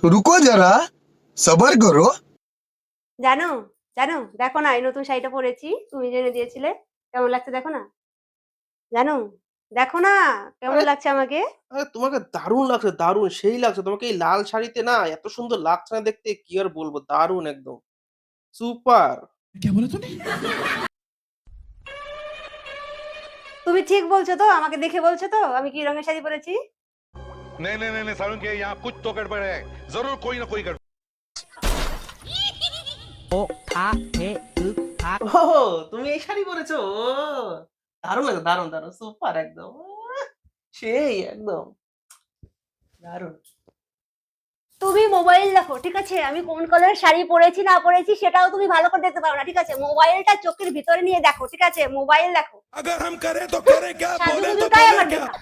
रुको जरा सबर करो। জানো জানো দেখো না এই নতুন শাড়িটা পরেছি, তুমি যে এনে দিয়েছিলে, কেমন লাগছে দেখো না। জানো দেখো না কেমন আরে লাগছে আমাকে। আরে তোমাকে দারুণ লাগছে, দারুণ সেই লাগছে তোমাকে এই লাল শাড়িতে না, এত সুন্দর লাগছে না দেখতে, কি আর বলবো, দারুণ একদম সুপার। তুমি ঠিক বলছো তো, আমাকে দেখে বলছো তো আমি কি রঙের শাড়ি পরেছি। नहीं नहीं नहीं नहीं सारुण के यहाँ कुछ तो गड़बड़ है, जरूर कोई ना कोई गड़बड़। ও তুমি এই শাড়ি পরেছো, ও দারুণ লাগে, দারুণ দারুণ সুপার একদম, সেই একদম দারুণ। তুমি মোবাইল দেখো ঠিক আছে, আমি কোন কালারের শাড়ি পরেছি না পরেছি সেটাও তুমি ভালো করে দেখতে পারো না, ঠিক আছে। মোবাইলটা চোখের ভিতরে নিয়ে দেখো, ঠিক আছে, মোবাইল দেখো। अगर हम करें तो करें क्या, बोले तो সাজুগুজুটাই बोले আমার क्या। দেখা।